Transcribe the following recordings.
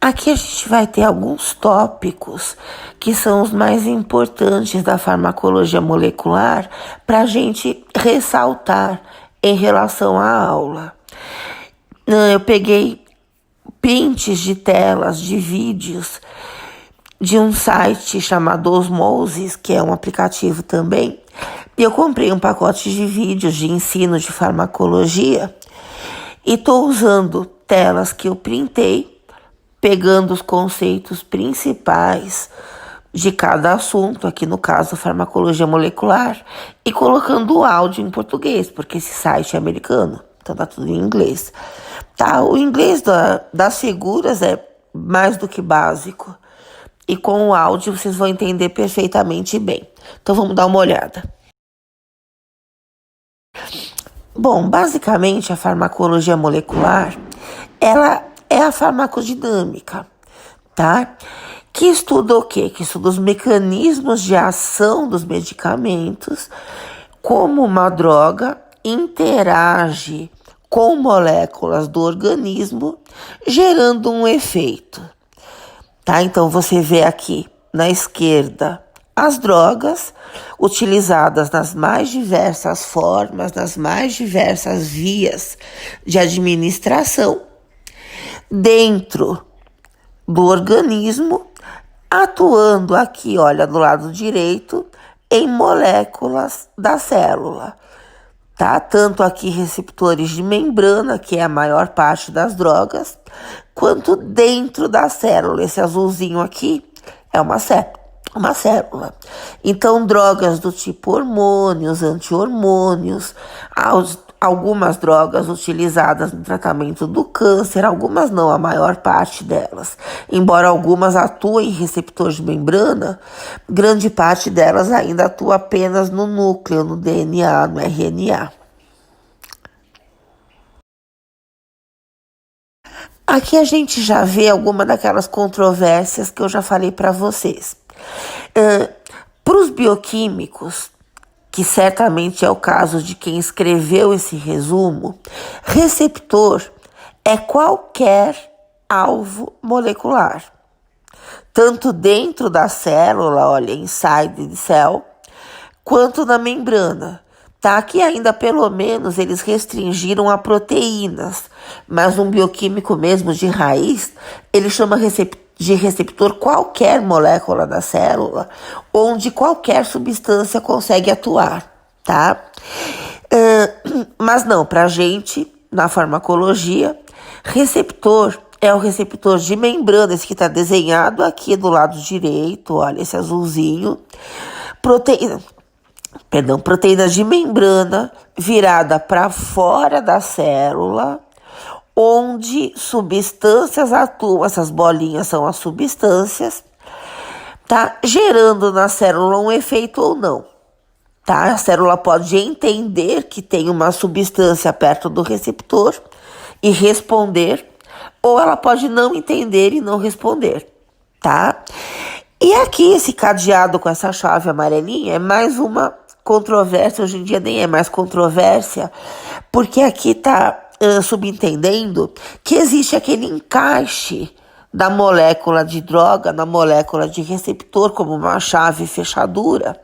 Aqui a gente vai ter alguns tópicos que são os mais importantes da farmacologia molecular para a gente ressaltar em relação à aula. Eu peguei prints de telas de vídeos de um site chamado Osmosis, que é um aplicativo também, e eu comprei um pacote de vídeos de ensino de farmacologia e estou usando telas que eu printei, pegando os conceitos principais de cada assunto, aqui no caso farmacologia molecular, e colocando o áudio em português, porque esse site é americano, então tá tudo em inglês. Tá, o inglês das figuras é mais do que básico, e com o áudio vocês vão entender perfeitamente bem. Então vamos dar uma olhada. Bom, basicamente a farmacologia molecular, ela é a farmacodinâmica, tá? Que estuda o quê? Que estuda os mecanismos de ação dos medicamentos, como uma droga interage com moléculas do organismo, gerando um efeito, tá? Então você vê aqui na esquerda as drogas utilizadas nas mais diversas formas, nas mais diversas vias de administração, dentro do organismo, atuando aqui, olha, do lado direito, em moléculas da célula, tá? Tanto aqui receptores de membrana, que é a maior parte das drogas, quanto dentro da célula. Esse azulzinho aqui é uma célula. Então, drogas do tipo hormônios, anti-hormônios, algumas drogas utilizadas no tratamento do câncer, algumas não, a maior parte delas. Embora algumas atuem em receptor de membrana, grande parte delas ainda atua apenas no núcleo, no DNA, no RNA. Aqui a gente já vê alguma daquelas controvérsias que eu já falei para vocês. Para os bioquímicos, que certamente é o caso de quem escreveu esse resumo, receptor é qualquer alvo molecular, tanto dentro da célula, olha, inside the cell, quanto na membrana. Tá? Aqui ainda, pelo menos, eles restringiram a proteínas, mas um bioquímico mesmo de raiz, ele chama de receptor qualquer molécula da célula, onde qualquer substância consegue atuar, tá? Mas não, pra gente, na farmacologia, receptor é o receptor de membrana, esse que está desenhado aqui do lado direito, olha, esse azulzinho, proteína de membrana virada para fora da célula, onde substâncias atuam, essas bolinhas são as substâncias, tá? Gerando na célula um efeito ou não, tá? A célula pode entender que tem uma substância perto do receptor e responder, ou ela pode não entender e não responder, tá? E aqui esse cadeado com essa chave amarelinha é mais uma controvérsia, hoje em dia nem é mais controvérsia, porque aqui tá subentendendo que existe aquele encaixe da molécula de droga na molécula de receptor como uma chave fechadura,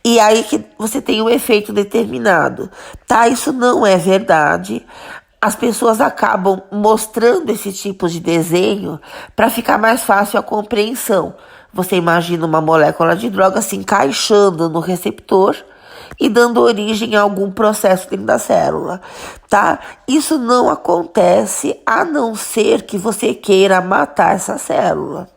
e aí que você tem um efeito determinado, tá? Isso não é verdade. As pessoas acabam mostrando esse tipo de desenho para ficar mais fácil a compreensão. Você imagina uma molécula de droga se encaixando no receptor e dando origem a algum processo dentro da célula, tá? Isso não acontece a não ser que você queira matar essa célula.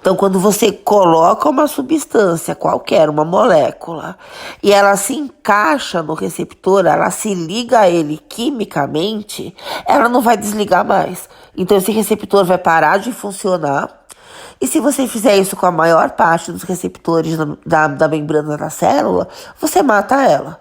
Então, quando você coloca uma substância qualquer, uma molécula, e ela se encaixa no receptor, ela se liga a ele quimicamente, ela não vai desligar mais. Então, esse receptor vai parar de funcionar. E se você fizer isso com a maior parte dos receptores da membrana da célula, você mata ela.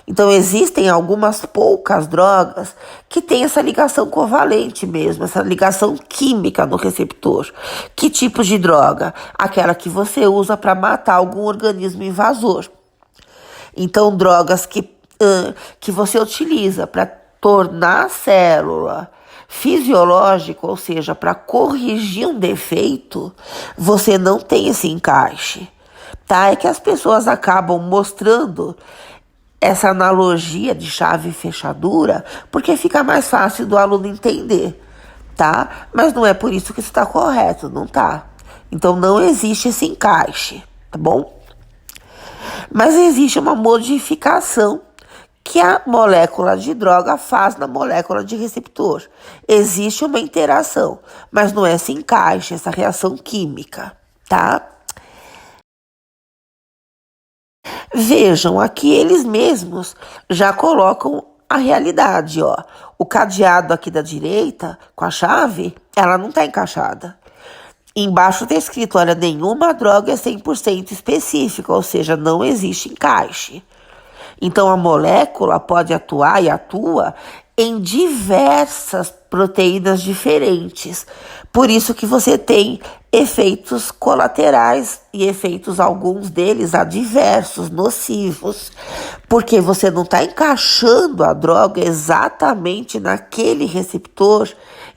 Então, existem algumas poucas drogas que têm essa ligação covalente mesmo, essa ligação química no receptor. Que tipo de droga? Aquela que você usa para matar algum organismo invasor. Então, drogas que você utiliza para tornar a célula fisiológico, ou seja, para corrigir um defeito, você não tem esse encaixe, tá? É que as pessoas acabam mostrando essa analogia de chave e fechadura porque fica mais fácil do aluno entender, tá? Mas não é por isso que isso está correto, não tá? Então não existe esse encaixe, tá bom? Mas existe uma modificação que a molécula de droga faz na molécula de receptor. Existe uma interação, mas não é esse encaixe, essa reação química, tá? Vejam, aqui eles mesmos já colocam a realidade, ó. O cadeado aqui da direita, com a chave, ela não está encaixada. Embaixo está escrito, olha, nenhuma droga é 100% específica, ou seja, não existe encaixe. Então, a molécula pode atuar e atua em diversas proteínas diferentes. Por isso que você tem efeitos colaterais e efeitos, alguns deles, adversos, nocivos. Porque você não está encaixando a droga exatamente naquele receptor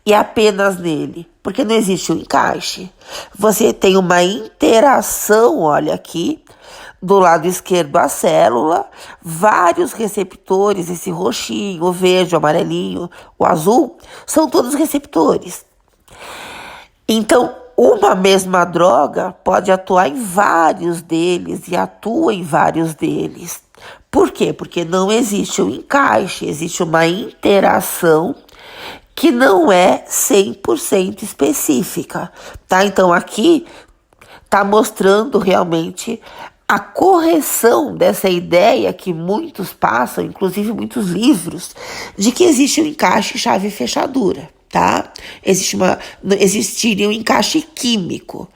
e apenas nele. Porque não existe um encaixe. Você tem uma interação, olha aqui, do lado esquerdo a célula, vários receptores, esse roxinho, o verde, o amarelinho, o azul, são todos receptores. Então, uma mesma droga pode atuar em vários deles e atua em vários deles. Por quê? Porque não existe um encaixe, existe uma interação que não é 100% específica, tá? Então, aqui está mostrando realmente a correção dessa ideia que muitos passam, inclusive muitos livros, de que existe um encaixe chave e fechadura, tá? Existiria um encaixe químico,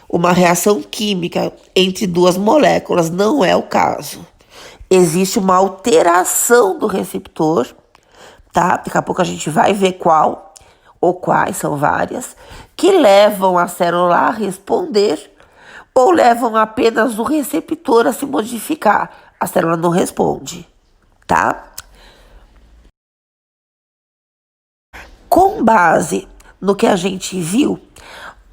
uma reação química entre duas moléculas, não é o caso. Existe uma alteração do receptor, tá? Daqui a pouco a gente vai ver qual, ou quais, são várias, que levam a célula a responder ou levam apenas o receptor a se modificar. A célula não responde, tá? Com base no que a gente viu,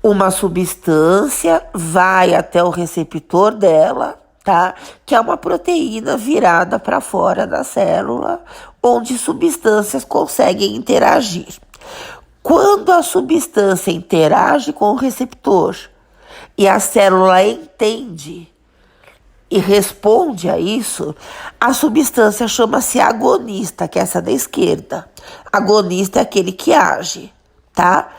uma substância vai até o receptor dela, tá? Que é uma proteína virada para fora da célula, onde substâncias conseguem interagir. Quando a substância interage com o receptor e a célula entende e responde a isso, a substância chama-se agonista, que é essa da esquerda. Agonista é aquele que age, tá?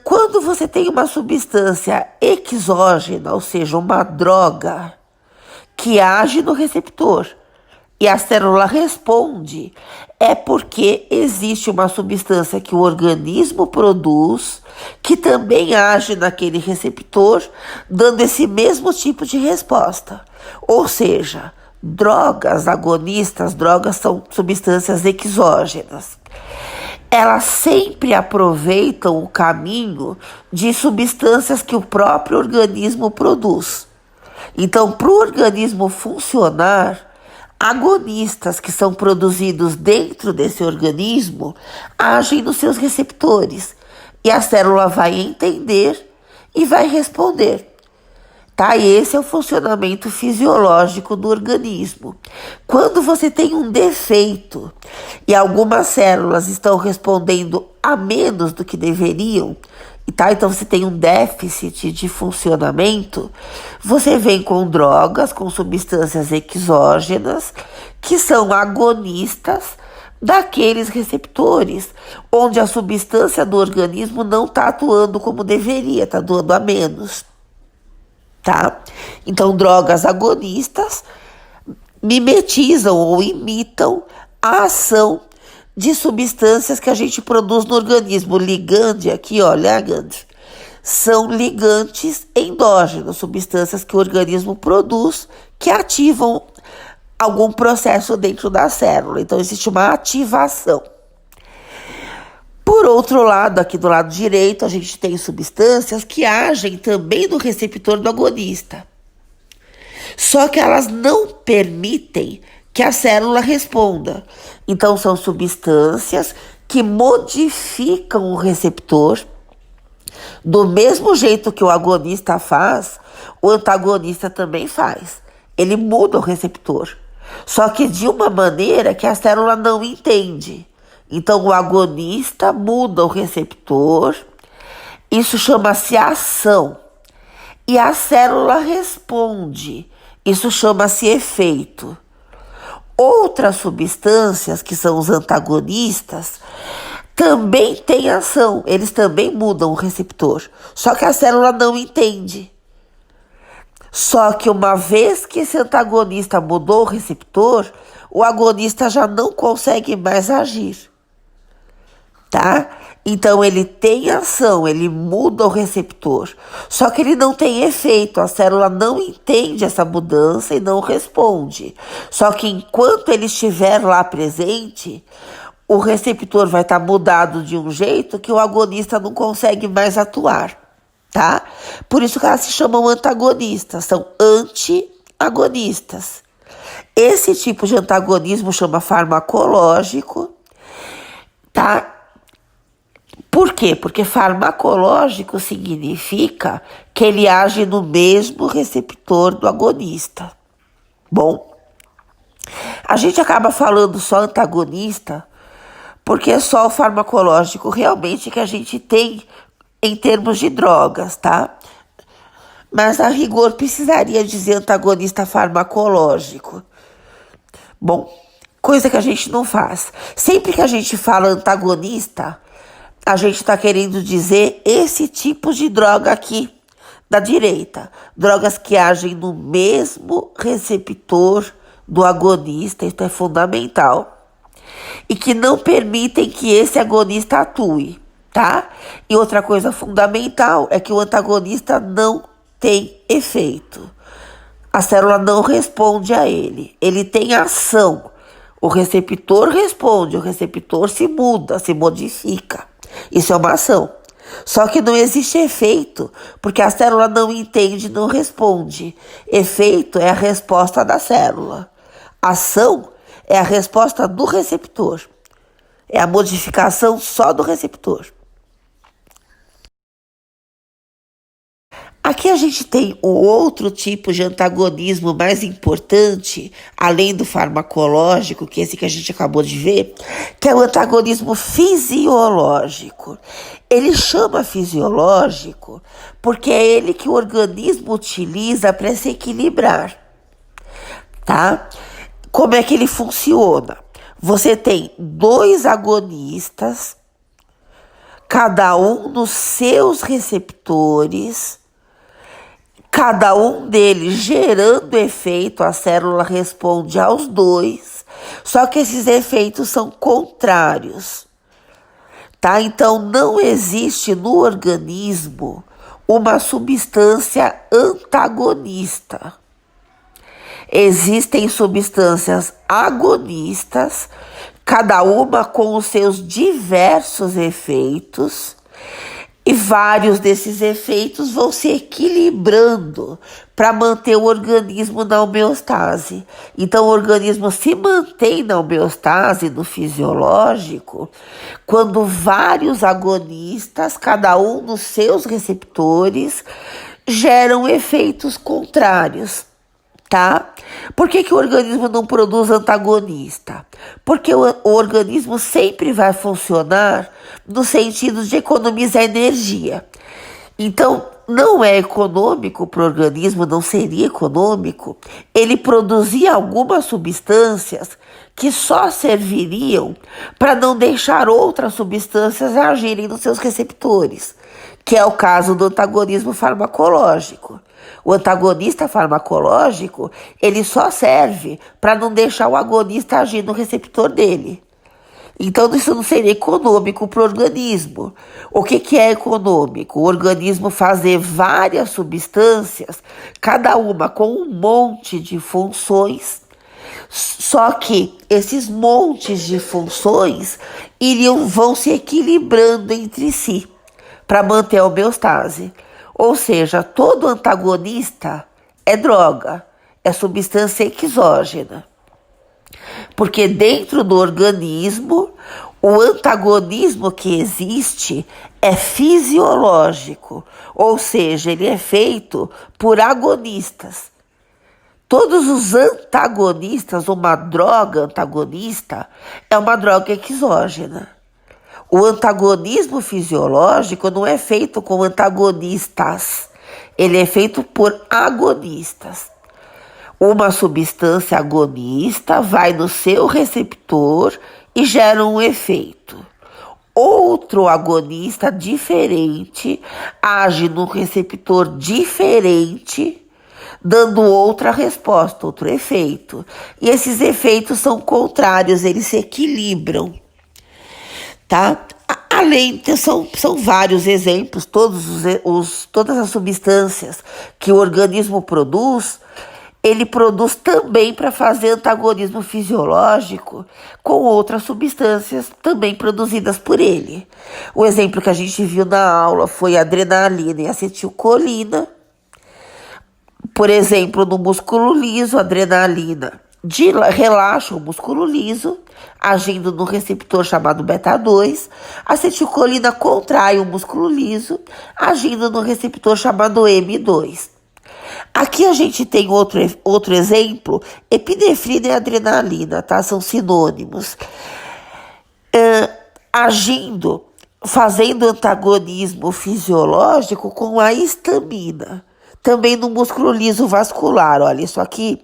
Quando você tem uma substância exógena, ou seja, uma droga que age no receptor e a célula responde, é porque existe uma substância que o organismo produz, que também age naquele receptor, dando esse mesmo tipo de resposta. Ou seja, drogas agonistas, drogas são substâncias exógenas. Elas sempre aproveitam o caminho de substâncias que o próprio organismo produz. Então, para o organismo funcionar, agonistas que são produzidos dentro desse organismo agem nos seus receptores e a célula vai entender e vai responder. Tá? E esse é o funcionamento fisiológico do organismo. Quando você tem um defeito e algumas células estão respondendo a menos do que deveriam, tá? Então você tem um déficit de funcionamento, você vem com drogas, com substâncias exógenas, que são agonistas daqueles receptores, onde a substância do organismo não está atuando como deveria, está atuando a menos, tá? Então, drogas agonistas mimetizam ou imitam a ação de substâncias que a gente produz no organismo. Ligande aqui, ó, ligand, são ligantes endógenos, substâncias que o organismo produz que ativam algum processo dentro da célula. Então, existe uma ativação. Por outro lado, aqui do lado direito, a gente tem substâncias que agem também no receptor do agonista. Só que elas não permitem que a célula responda. Então, são substâncias que modificam o receptor. Do mesmo jeito que o agonista faz, o antagonista também faz. Ele muda o receptor, só que de uma maneira que a célula não entende. Então o agonista muda o receptor, isso chama-se ação. E a célula responde, isso chama-se efeito. Outras substâncias, que são os antagonistas, também têm ação, eles também mudam o receptor, só que a célula não entende. Só que uma vez que esse antagonista mudou o receptor, o agonista já não consegue mais agir, tá? Então ele tem ação, ele muda o receptor, só que ele não tem efeito, a célula não entende essa mudança e não responde. Só que enquanto ele estiver lá presente, o receptor vai estar mudado de um jeito que o agonista não consegue mais atuar, tá? Por isso que elas se chamam antagonistas, são anti-agonistas. Esse tipo de antagonismo chama farmacológico, tá? Por quê? Porque farmacológico significa que ele age no mesmo receptor do agonista. Bom, a gente acaba falando só antagonista porque é só o farmacológico realmente que a gente tem em termos de drogas, tá? Mas a rigor precisaria dizer antagonista farmacológico. Bom, coisa que a gente não faz. Sempre que a gente fala antagonista, a gente está querendo dizer esse tipo de droga aqui, da direita. Drogas que agem no mesmo receptor do agonista, isso é fundamental. E que não permitem que esse agonista atue, tá? E outra coisa fundamental é que o antagonista não tem efeito. A célula não responde a ele. Ele tem ação. O receptor responde, o receptor se muda, se modifica. Isso é uma ação. Só que não existe efeito, porque a célula não entende, não responde. Efeito é a resposta da célula. Ação é a resposta do receptor. É a modificação só do receptor. Aqui a gente tem um outro tipo de antagonismo mais importante, além do farmacológico, que é esse que a gente acabou de ver, que é o antagonismo fisiológico. Ele chama fisiológico porque é ele que o organismo utiliza para se equilibrar, tá? Como é que ele funciona? Você tem dois agonistas, cada um nos seus receptores, cada um deles gerando efeito, a célula responde aos dois, só que esses efeitos são contrários, tá? Então não existe no organismo uma substância antagonista. Existem substâncias agonistas, cada uma com os seus diversos efeitos, e vários desses efeitos vão se equilibrando para manter o organismo na homeostase. Então, o organismo se mantém na homeostase, no fisiológico, quando vários agonistas, cada um nos seus receptores, geram efeitos contrários. Tá? Por que o organismo não produz antagonista? Porque o organismo sempre vai funcionar no sentido de economizar energia. Então, não é econômico para o organismo, não seria econômico, ele produzir algumas substâncias que só serviriam para não deixar outras substâncias agirem nos seus receptores, que é o caso do antagonismo farmacológico. O antagonista farmacológico, ele só serve para não deixar o agonista agir no receptor dele. Então, isso não seria econômico para o organismo. O que é econômico? O organismo fazer várias substâncias, cada uma com um monte de funções, só que esses montes de funções vão se equilibrando entre si para manter a homeostase. Ou seja, todo antagonista é droga, é substância exógena. Porque dentro do organismo, O antagonismo que existe é fisiológico, ou seja, ele é feito por agonistas. Todos os antagonistas, uma droga antagonista, é uma droga exógena. O antagonismo fisiológico não é feito com antagonistas, ele é feito por agonistas. Uma substância agonista vai no seu receptor e gera um efeito. Outro agonista diferente age no receptor diferente, dando outra resposta, outro efeito. E esses efeitos são contrários, eles se equilibram, tá? Além, são vários exemplos, todas as substâncias que o organismo produz, ele produz também para fazer antagonismo fisiológico com outras substâncias também produzidas por ele. O exemplo que a gente viu na aula foi a adrenalina e a acetilcolina. Por exemplo, no músculo liso, a adrenalina relaxa o músculo liso, agindo no receptor chamado beta-2. A acetilcolina contrai o músculo liso, agindo no receptor chamado M2. Aqui a gente tem outro exemplo, epinefrina e adrenalina, tá? São sinônimos. Fazendo antagonismo fisiológico com a histamina. Também no músculo liso vascular, olha, isso aqui,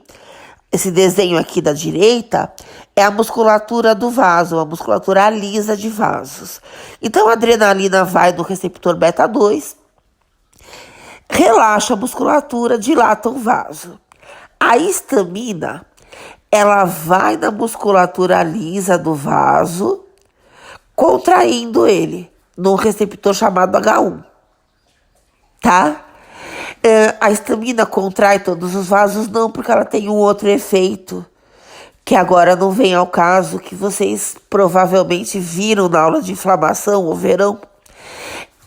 esse desenho aqui da direita é a musculatura do vaso, a musculatura lisa de vasos. Então a adrenalina vai no receptor beta-2, relaxa a musculatura, dilata o vaso. A histamina, ela vai na musculatura lisa do vaso, contraindo ele, num receptor chamado H1, tá? A histamina contrai todos os vasos? Não, porque ela tem um outro efeito, que agora não vem ao caso, que vocês provavelmente viram na aula de inflamação ou verão.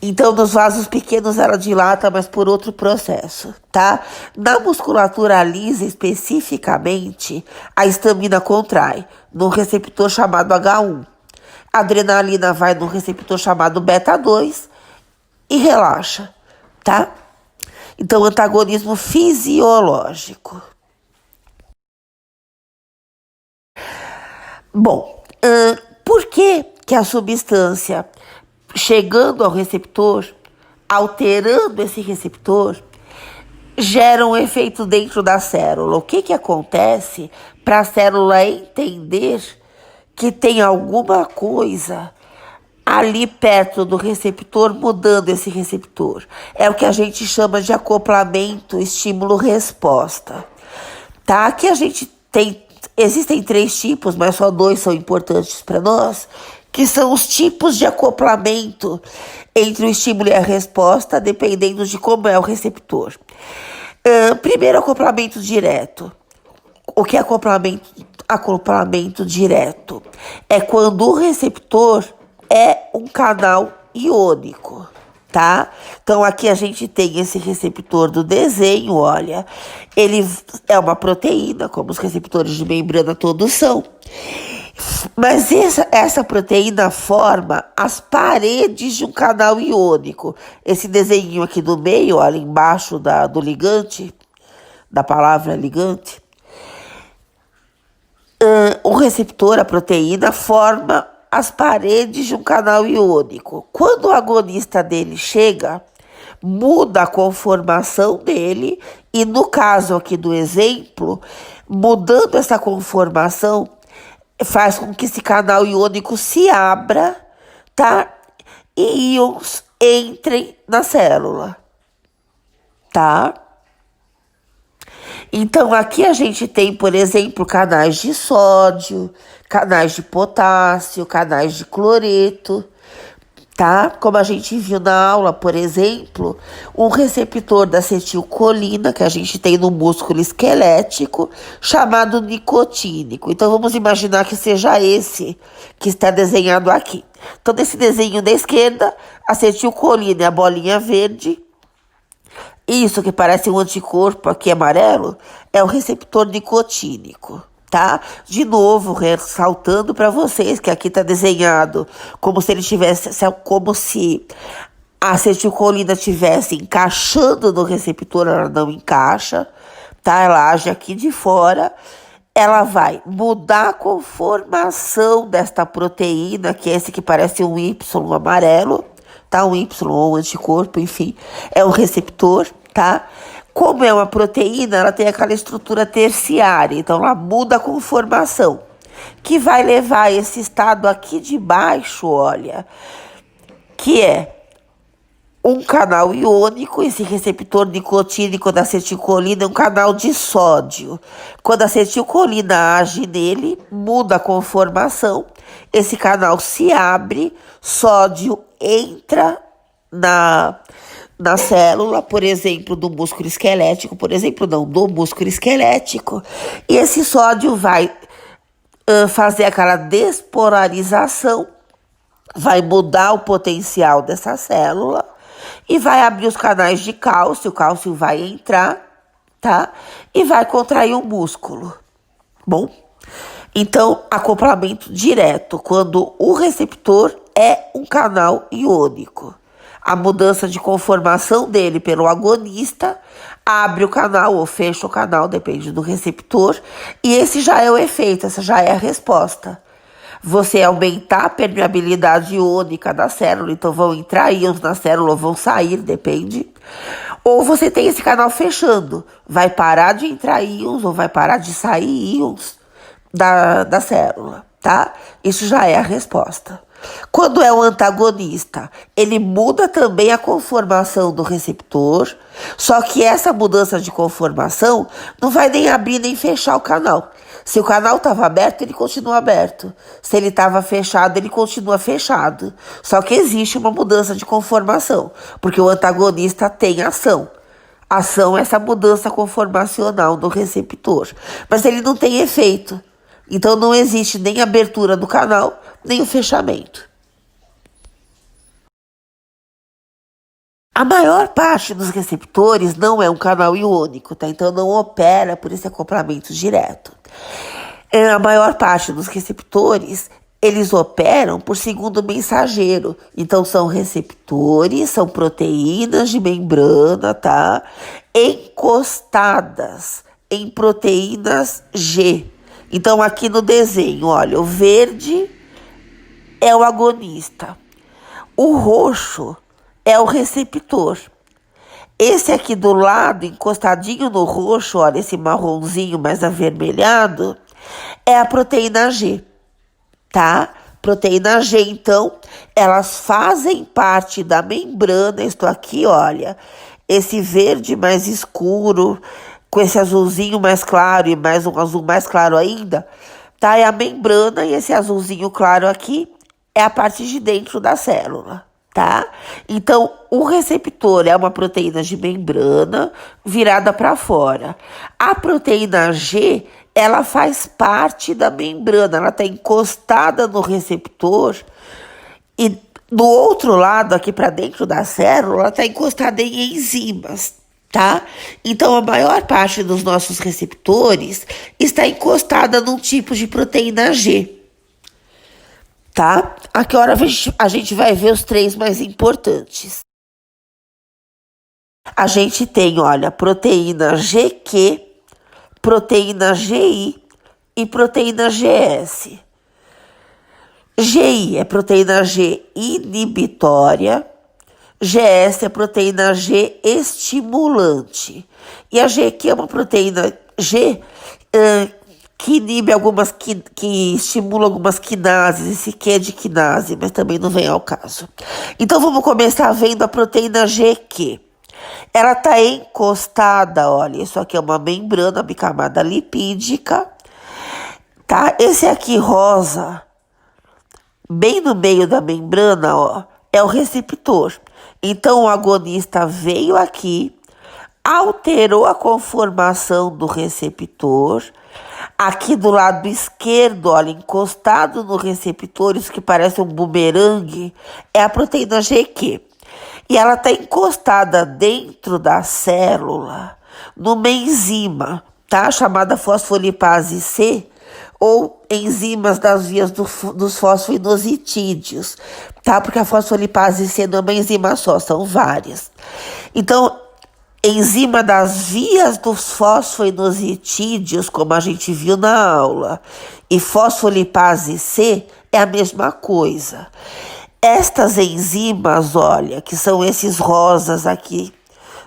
Então, nos vasos pequenos ela dilata, mas por outro processo, tá? Na musculatura lisa, especificamente, a histamina contrai no receptor chamado H1. A adrenalina vai no receptor chamado beta-2 e relaxa, tá? Então, antagonismo fisiológico. Bom, por que a substância, chegando ao receptor, alterando esse receptor, gera um efeito dentro da célula? O que acontece para a célula entender que tem alguma coisa ali perto do receptor mudando esse receptor? É o que a gente chama de acoplamento estímulo-resposta. Tá? Aqui a gente existem 3 tipos, mas só 2 são importantes para nós, que são os tipos de acoplamento entre o estímulo e a resposta, dependendo de como é o receptor. Primeiro, acoplamento direto. O que é acoplamento direto? É quando o receptor é um canal iônico, tá? Então, aqui a gente tem esse receptor do desenho, olha. Ele é uma proteína, como os receptores de membrana todos são. Mas essa proteína forma as paredes de um canal iônico. Esse desenho aqui do meio, olha, embaixo do ligante, da palavra ligante. O receptor, a proteína, forma as paredes de um canal iônico. Quando o agonista dele chega, muda a conformação dele e, no caso aqui do exemplo, mudando essa conformação, faz com que esse canal iônico se abra, tá? E íons entrem na célula, tá? Então, aqui a gente tem, por exemplo, canais de sódio, canais de potássio, canais de cloreto, tá? Como a gente viu na aula, por exemplo, um receptor da acetilcolina que a gente tem no músculo esquelético, chamado nicotínico. Então, vamos imaginar que seja esse que está desenhado aqui. Então, nesse desenho da esquerda, acetilcolina é a bolinha verde. Isso que parece um anticorpo aqui amarelo é o receptor nicotínico, tá? De novo, ressaltando para vocês que aqui tá desenhado como se ele tivesse, como se a acetilcolina estivesse encaixando no receptor, ela não encaixa, tá? Ela age aqui de fora, ela vai mudar a conformação desta proteína, que é esse que parece um Y amarelo, tá? Um Y ou um anticorpo, enfim, é um receptor, tá? Como é uma proteína, ela tem aquela estrutura terciária, então ela muda a conformação, que vai levar a esse estado aqui de baixo, olha, que é um canal iônico. Esse receptor nicotínico da acetilcolina é um canal de sódio. Quando a acetilcolina age nele, muda a conformação, esse canal se abre, sódio entra na célula, por exemplo, do músculo esquelético, do músculo esquelético, e esse sódio vai fazer aquela despolarização, vai mudar o potencial dessa célula e vai abrir os canais de cálcio, o cálcio vai entrar, tá? E vai contrair o músculo. Bom, então, acoplamento direto, quando o receptor é um canal iônico. A mudança de conformação dele pelo agonista abre o canal ou fecha o canal, depende do receptor, e esse já é o efeito, essa já é a resposta. Você aumentar a permeabilidade iônica da célula, então vão entrar íons na célula ou vão sair, depende. Ou você tem esse canal fechando, vai parar de entrar íons ou vai parar de sair íons da célula, tá? Isso já é a resposta. Quando é um antagonista, ele muda também a conformação do receptor, só que essa mudança de conformação não vai nem abrir nem fechar o canal. Se o canal estava aberto, ele continua aberto. Se ele estava fechado, ele continua fechado. Só que existe uma mudança de conformação, porque o antagonista tem ação. Ação é essa mudança conformacional do receptor, mas ele não tem efeito. Então não existe nem abertura do canal, nem o fechamento. A maior parte dos receptores não é um canal iônico, tá? Então não opera por esse acoplamento direto. A maior parte dos receptores, eles operam por segundo mensageiro. Então são receptores, são proteínas de membrana, tá? Encostadas em proteínas G. Então aqui no desenho, olha, o verde é o agonista, o roxo é o receptor. Esse aqui do lado, encostadinho no roxo, olha, esse marronzinho mais avermelhado, é a proteína G, tá? Proteína G, então, elas fazem parte da membrana. Estou aqui, olha, esse verde mais escuro, com esse azulzinho mais claro e mais um azul mais claro ainda, tá? É a membrana, e esse azulzinho claro aqui é a parte de dentro da célula, tá? Então, o receptor é uma proteína de membrana virada para fora. A proteína G, ela faz parte da membrana, ela está encostada no receptor, e do outro lado, aqui para dentro da célula, ela está encostada em enzimas, tá? Então, a maior parte dos nossos receptores está encostada num tipo de proteína G, tá? Aqui hora a gente vai ver os três mais importantes. A gente tem, olha, proteína GQ, proteína GI e proteína GS. GI é proteína G inibitória, GS é proteína G estimulante. E a GQ é uma proteína G que inibe algumas, que estimula algumas quinases. Esse Q é de quinase, mas também não vem ao caso. Então vamos começar vendo a proteína GQ. Ela está encostada, olha, isso aqui é uma membrana bicamada lipídica, tá? Esse aqui rosa, bem no meio da membrana, ó, é o receptor. Então o agonista veio aqui, alterou a conformação do receptor. Aqui do lado esquerdo, olha, encostado no receptor, isso que parece um bumerangue, é a proteína GQ. E ela está encostada dentro da célula numa enzima, tá? Chamada fosfolipase C, ou enzimas das vias dos fosfoinositidídeos, tá? Porque a fosfolipase C não é uma enzima só, são várias. Então, enzima das vias dos fosfoinositidídeos, como a gente viu na aula, e fosfolipase C é a mesma coisa. Estas enzimas, olha, que são esses rosas aqui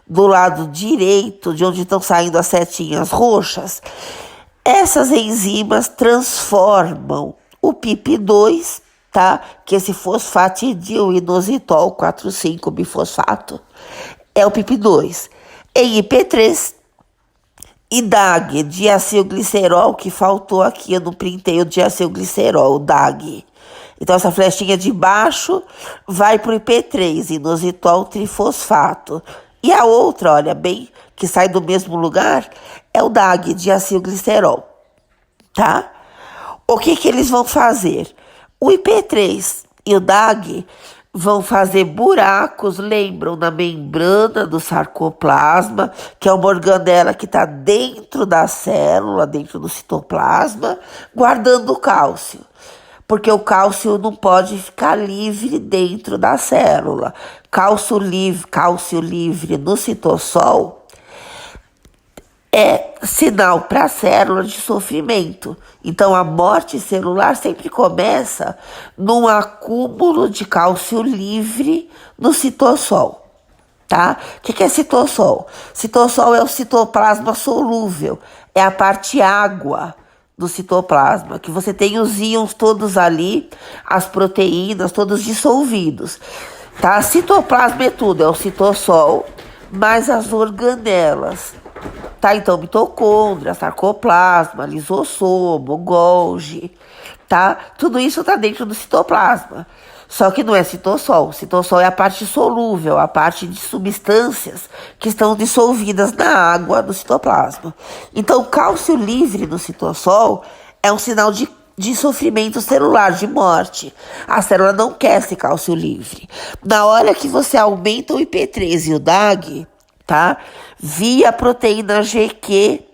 do lado direito, de onde estão saindo as setinhas roxas, essas enzimas transformam o PIP2, tá? Que é esse fosfatidil-inositol 4,5-bifosfato, é o PIP2, em IP3 e DAG, diacilglicerol, que faltou aqui, eu não printei o diacilglicerol, o DAG. Então, essa flechinha de baixo vai para o IP3, inositol trifosfato. E a outra, olha, bem, que sai do mesmo lugar, é o DAG, diacilglicerol, tá? O que eles vão fazer? O IP3 e o DAG vão fazer buracos, lembram, na membrana do sarcoplasma, que é uma organela que está dentro da célula, dentro do citoplasma, guardando o cálcio. Porque o cálcio não pode ficar livre dentro da célula. Cálcio livre no citossol é sinal para a célula de sofrimento. Então, a morte celular sempre começa num acúmulo de cálcio livre no citossol, tá? O que é citossol? Citossol é o citoplasma solúvel, é a parte água do citoplasma, que você tem os íons todos ali, as proteínas todos dissolvidos, tá? Citoplasma é tudo, é o citossol, mais as organelas, tá? Então, mitocôndria, sarcoplasma, lisossomo, Golgi, tá? Tudo isso tá dentro do citoplasma. Só que não é citossol. Citossol é a parte solúvel, a parte de substâncias que estão dissolvidas na água do citoplasma. Então, cálcio livre no citossol é um sinal de sofrimento celular, de morte. A célula não quer esse cálcio livre. Na hora que você aumenta o IP3 e o DAG, tá? Via proteína GQ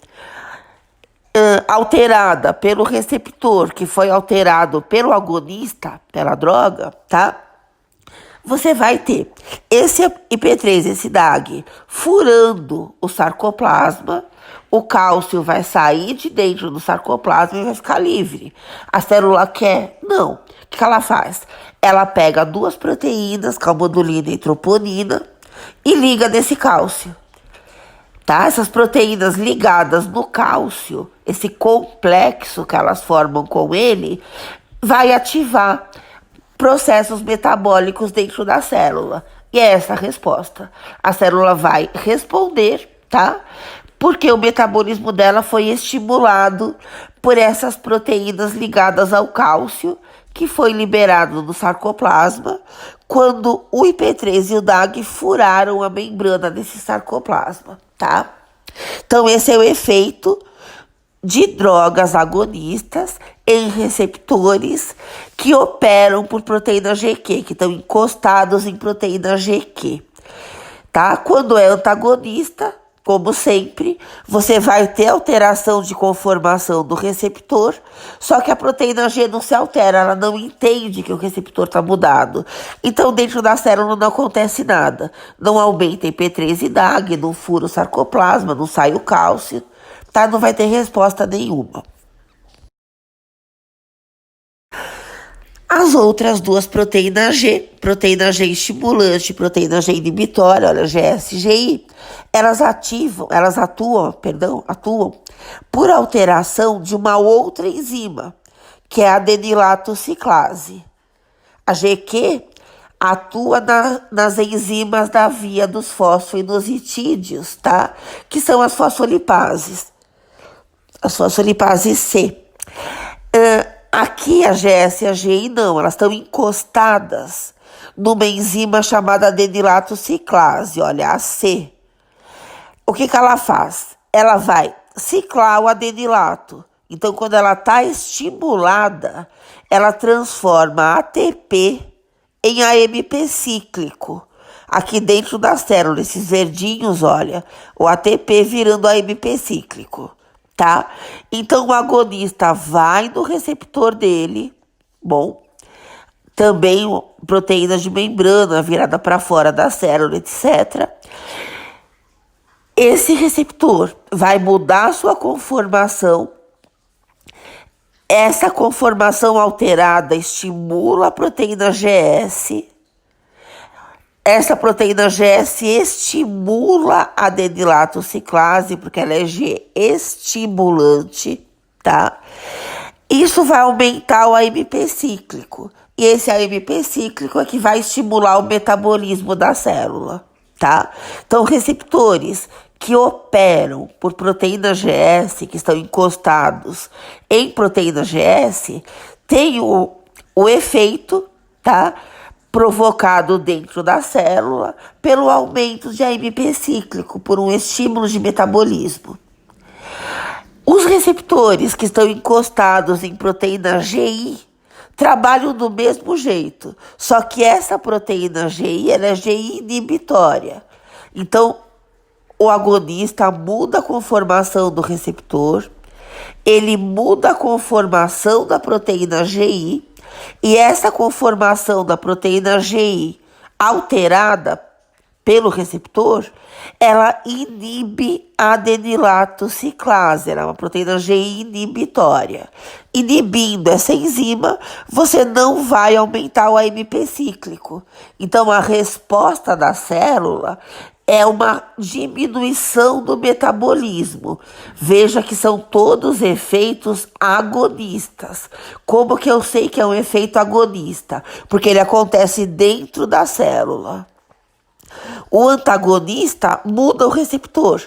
alterada pelo receptor, que foi alterado pelo agonista, pela droga, tá? Você vai ter esse IP3, esse DAG, furando o sarcoplasma, o cálcio vai sair de dentro do sarcoplasma e vai ficar livre. A célula quer? Não. O que ela faz? Ela pega duas proteínas, calmodulina e troponina, e liga nesse cálcio. Tá? Essas proteínas ligadas no cálcio, esse complexo que elas formam com ele, vai ativar processos metabólicos dentro da célula. E é essa a resposta. A célula vai responder, tá? Porque o metabolismo dela foi estimulado por essas proteínas ligadas ao cálcio, que foi liberado no sarcoplasma, quando o IP3 e o DAG furaram a membrana desse sarcoplasma, tá? Então, esse é o efeito de drogas agonistas em receptores que operam por proteína GQ, que estão encostados em proteína GQ, tá? Quando é antagonista, como sempre, você vai ter alteração de conformação do receptor, só que a proteína G não se altera, ela não entende que o receptor está mudado. Então, dentro da célula não acontece nada. Não aumenta IP3 e DAG, não fura o sarcoplasma, não sai o cálcio, tá? Não vai ter resposta nenhuma. As outras duas proteína G estimulante, proteína G inibitória, olha, GSGI, elas atuam por alteração de uma outra enzima, que é a adenilato ciclase. A GQ atua nas enzimas da via dos fosfoinositidídeos, tá? Que são as fosfolipases C. Aqui a GS e a GI não, elas estão encostadas numa enzima chamada adenilato ciclase, olha, a C. O que ela faz? Ela vai ciclar o adenilato. Então, quando ela está estimulada, ela transforma ATP em AMP cíclico. Aqui dentro da célula, esses verdinhos, olha, o ATP virando AMP cíclico, tá? Então o agonista vai no receptor dele, bom, também proteínas de membrana virada para fora da célula, etc. Esse receptor vai mudar a sua conformação. Essa conformação alterada estimula a proteína GS. Essa proteína GS estimula a adenilatociclase, porque ela é G-estimulante, tá? Isso vai aumentar o AMP cíclico. E esse AMP cíclico é que vai estimular o metabolismo da célula, tá? Então, receptores que operam por proteína GS, que estão encostados em proteína GS, têm o efeito, tá? Provocado dentro da célula pelo aumento de AMP cíclico, por um estímulo de metabolismo. Os receptores que estão encostados em proteína GI trabalham do mesmo jeito, só que essa proteína GI ela é GI inibitória. Então, o agonista muda a conformação do receptor, ele muda a conformação da proteína GI, e essa conformação da proteína GI alterada pelo receptor, ela inibe a adenilatociclase, ela é uma proteína GI inibitória. Inibindo essa enzima, você não vai aumentar o AMP cíclico. Então, a resposta da célula é uma diminuição do metabolismo. Veja que são todos efeitos agonistas. Como que eu sei que é um efeito agonista? Porque ele acontece dentro da célula. O antagonista muda o receptor.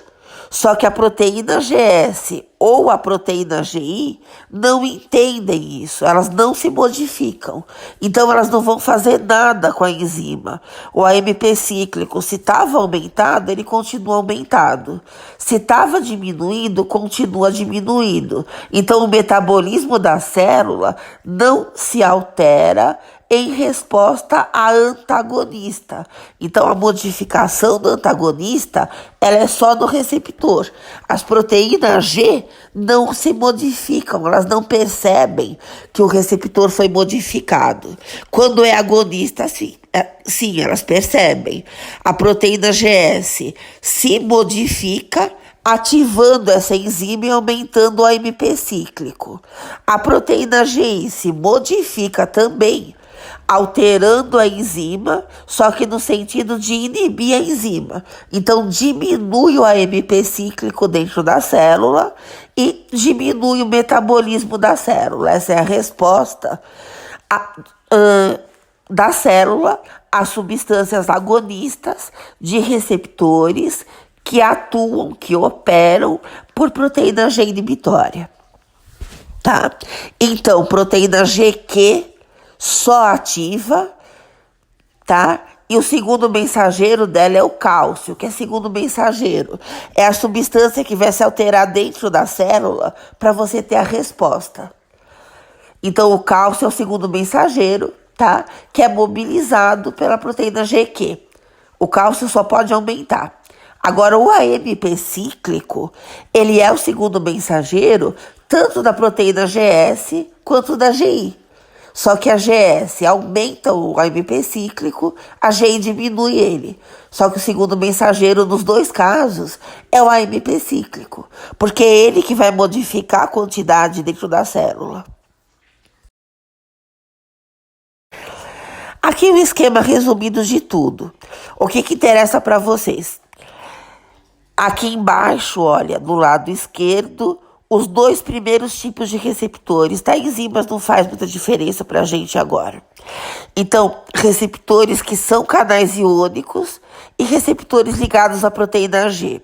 Só que a proteína GS ou a proteína GI não entendem isso, elas não se modificam. Então elas não vão fazer nada com a enzima. O AMP cíclico, se estava aumentado, ele continua aumentado. Se estava diminuindo, continua diminuindo. Então o metabolismo da célula não se altera em resposta a antagonista. Então, a modificação do antagonista, ela é só no receptor. As proteínas G não se modificam, elas não percebem que o receptor foi modificado. Quando é agonista, sim, elas percebem. A proteína GS se modifica, ativando essa enzima e aumentando o AMP cíclico. A proteína GI se modifica também, alterando a enzima, só que no sentido de inibir a enzima. Então, diminui o AMP cíclico dentro da célula e diminui o metabolismo da célula. Essa é a resposta da célula às substâncias agonistas de receptores que atuam, que operam por proteína G inibitória. Tá? Então, proteína GQ só ativa, tá? E o segundo mensageiro dela é o cálcio, que é segundo mensageiro. É a substância que vai se alterar dentro da célula para você ter a resposta. Então, o cálcio é o segundo mensageiro, tá? Que é mobilizado pela proteína GQ. O cálcio só pode aumentar. Agora, o AMP cíclico, ele é o segundo mensageiro tanto da proteína GS quanto da GI. Só que a GS aumenta o AMP cíclico, a GI diminui ele. Só que o segundo mensageiro, nos dois casos, é o AMP cíclico, porque é ele que vai modificar a quantidade dentro da célula. Aqui o esquema resumido de tudo. O que interessa para vocês? Aqui embaixo, olha, do lado esquerdo, os dois primeiros tipos de receptores, tá? Enzimas não faz muita diferença pra gente agora. Então, receptores que são canais iônicos e receptores ligados à proteína G.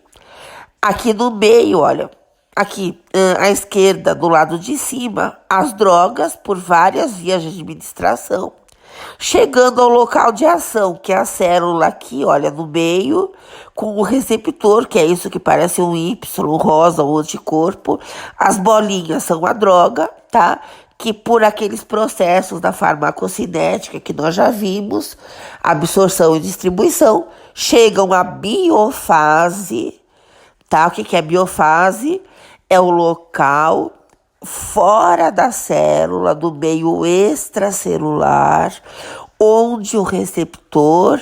Aqui no meio, olha, aqui à esquerda, do lado de cima, as drogas por várias vias de administração, chegando ao local de ação, que é a célula aqui, olha, no meio, com o receptor, que é isso que parece um Y, um rosa, um anticorpo. As bolinhas são a droga, tá? Que por aqueles processos da farmacocinética que nós já vimos, absorção e distribuição, chegam à biofase, tá? O que é biofase? é o local fora da célula, do meio extracelular, onde o receptor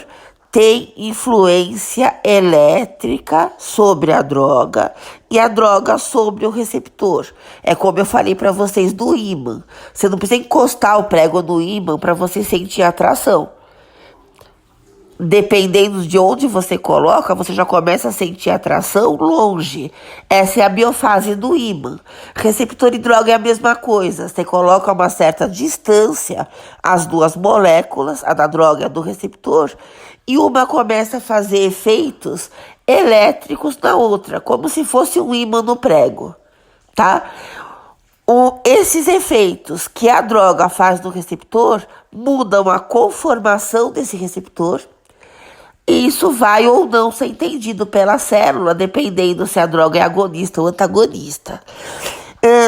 tem influência elétrica sobre a droga e a droga sobre o receptor. É como eu falei para vocês do ímã. Você não precisa encostar o prego no ímã para você sentir a atração. Dependendo de onde você coloca, você já começa a sentir atração longe. Essa é a biofase do ímã. Receptor e droga é a mesma coisa. Você coloca a uma certa distância as duas moléculas, a da droga e a do receptor, e uma começa a fazer efeitos elétricos na outra, como se fosse um ímã no prego, tá? Esses efeitos que a droga faz no receptor mudam a conformação desse receptor. E isso vai ou não ser entendido pela célula, dependendo se a droga é agonista ou antagonista.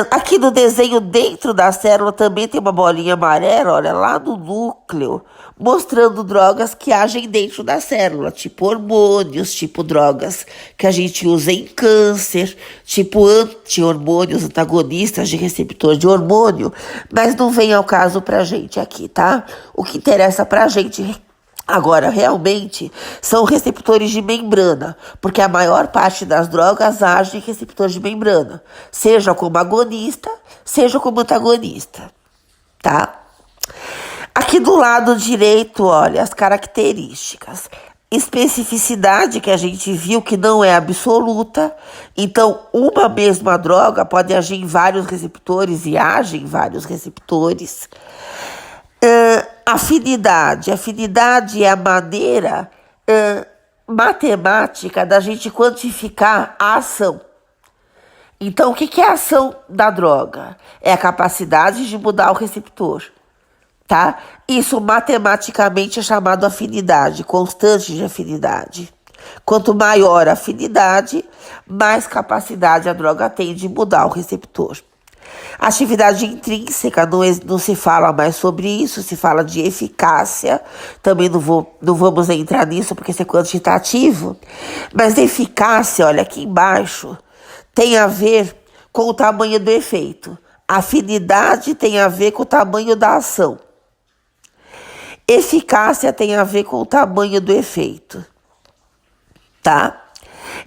Aqui no desenho, dentro da célula, também tem uma bolinha amarela, olha, lá no núcleo, mostrando drogas que agem dentro da célula, tipo hormônios, tipo drogas que a gente usa em câncer, tipo anti-hormônios, antagonistas de receptor de hormônio, mas não vem ao caso pra gente aqui, tá? O que interessa pra gente agora, realmente, são receptores de membrana, porque a maior parte das drogas age em receptores de membrana, seja como agonista, seja como antagonista, tá? Aqui do lado direito, olha, as características. Especificidade, que a gente viu que não é absoluta, então uma mesma droga pode agir em vários receptores e age em vários receptores. Afinidade. Afinidade é a maneira matemática da gente quantificar a ação. Então, o que é a ação da droga? É a capacidade de mudar o receptor, tá? Isso matematicamente é chamado afinidade, constante de afinidade. Quanto maior a afinidade, mais capacidade a droga tem de mudar o receptor. Atividade intrínseca, não se fala mais sobre isso, se fala de eficácia. Também não vamos entrar nisso porque isso é quantitativo. Mas eficácia, olha aqui embaixo, tem a ver com o tamanho do efeito. Afinidade tem a ver com o tamanho da ação. Eficácia tem a ver com o tamanho do efeito, tá?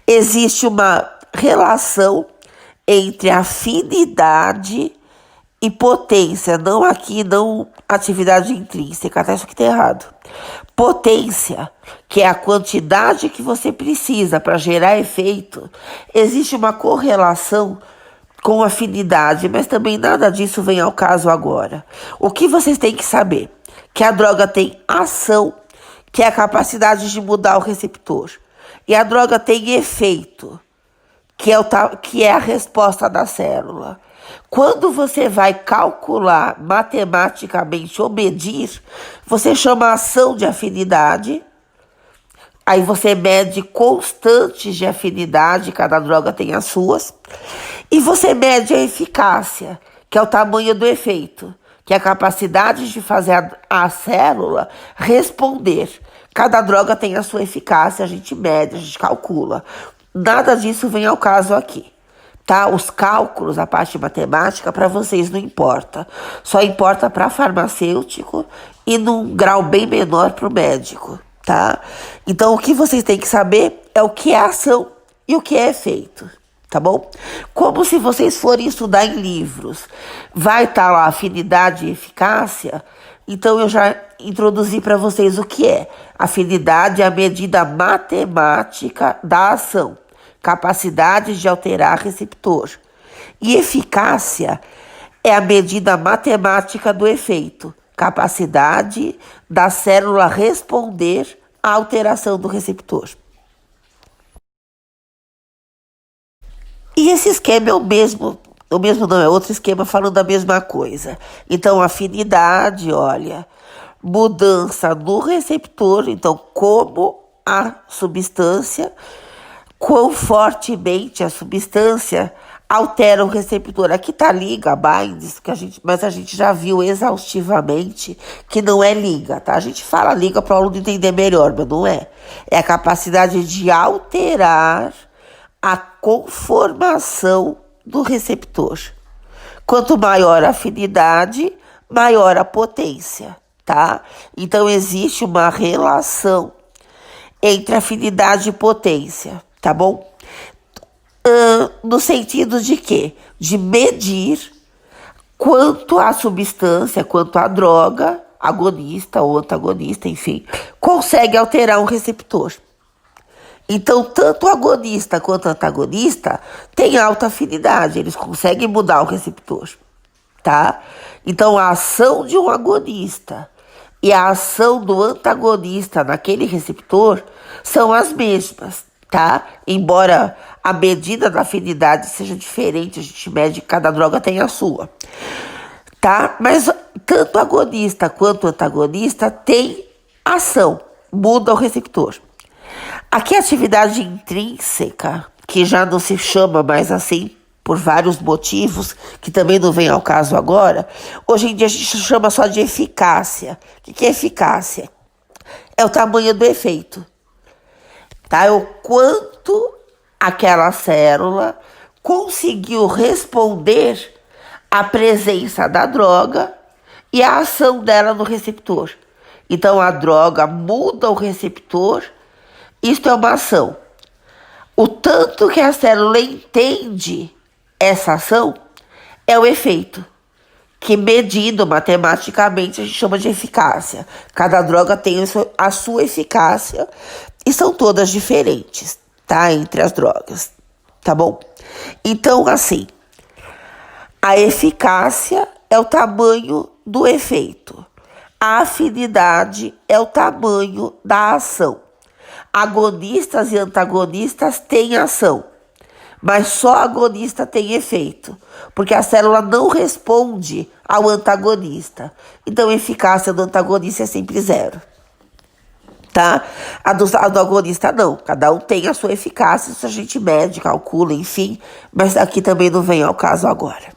Existe uma relação entre afinidade e potência, não aqui, não atividade intrínseca, tá? Isso aqui tá errado. Potência, que é a quantidade que você precisa para gerar efeito, existe uma correlação com afinidade, mas também nada disso vem ao caso agora. O que vocês têm que saber? Que a droga tem ação, que é a capacidade de mudar o receptor, e a droga tem efeito, que é a resposta da célula. Quando você vai calcular matematicamente ou medir, você chama a ação de afinidade, aí você mede constantes de afinidade, cada droga tem as suas, e você mede a eficácia, que é o tamanho do efeito, que é a capacidade de fazer a célula responder. Cada droga tem a sua eficácia, a gente mede, a gente calcula. Nada disso vem ao caso aqui, tá? Os cálculos, a parte matemática, para vocês não importa. Só importa para farmacêutico e num grau bem menor para o médico, tá? Então, o que vocês têm que saber é o que é ação e o que é efeito, tá bom? Como se vocês forem estudar em livros, vai estar lá afinidade e eficácia. Então, eu já introduzi para vocês o que é. Afinidade é a medida matemática da ação, capacidade de alterar receptor. E eficácia é a medida matemática do efeito, capacidade da célula responder à alteração do receptor. E esse esquema é o mesmo não, é outro esquema falando a mesma coisa. Então, afinidade, olha, mudança no receptor, então como a substância, quão fortemente a substância altera o receptor. Aqui tá liga, binds, mas a gente já viu exaustivamente que não é liga, tá? A gente fala liga para o aluno entender melhor, mas não é. É a capacidade de alterar a conformação do receptor. Quanto maior a afinidade, maior a potência, tá? Então, existe uma relação entre afinidade e potência, tá bom? No sentido de quê? De medir quanto a substância, quanto a droga, agonista ou antagonista, enfim, consegue alterar um receptor. Então, tanto o agonista quanto o antagonista têm alta afinidade, eles conseguem mudar o receptor, tá? Então, a ação de um agonista e a ação do antagonista naquele receptor são as mesmas, tá? Embora a medida da afinidade seja diferente, a gente mede, cada droga tem a sua, tá? Mas tanto o agonista quanto o antagonista tem ação, muda o receptor. Aqui a atividade intrínseca, que já não se chama mais assim, por vários motivos, que também não vem ao caso agora, hoje em dia a gente chama só de eficácia. O que é eficácia? É o tamanho do efeito, tá? É o quanto aquela célula conseguiu responder à presença da droga e à ação dela no receptor. Então a droga muda o receptor. Isto é uma ação. O tanto que a célula entende essa ação é o efeito, que medido matematicamente a gente chama de eficácia. Cada droga tem a sua eficácia e são todas diferentes, tá? Entre as drogas, tá bom? Então, assim, a eficácia é o tamanho do efeito. A afinidade é o tamanho da ação. Agonistas e antagonistas têm ação, mas só agonista tem efeito, porque a célula não responde ao antagonista. Então, a eficácia do antagonista é sempre 0, tá? A do agonista não, cada um tem a sua eficácia, isso a gente mede, calcula, enfim, mas aqui também não vem ao caso agora.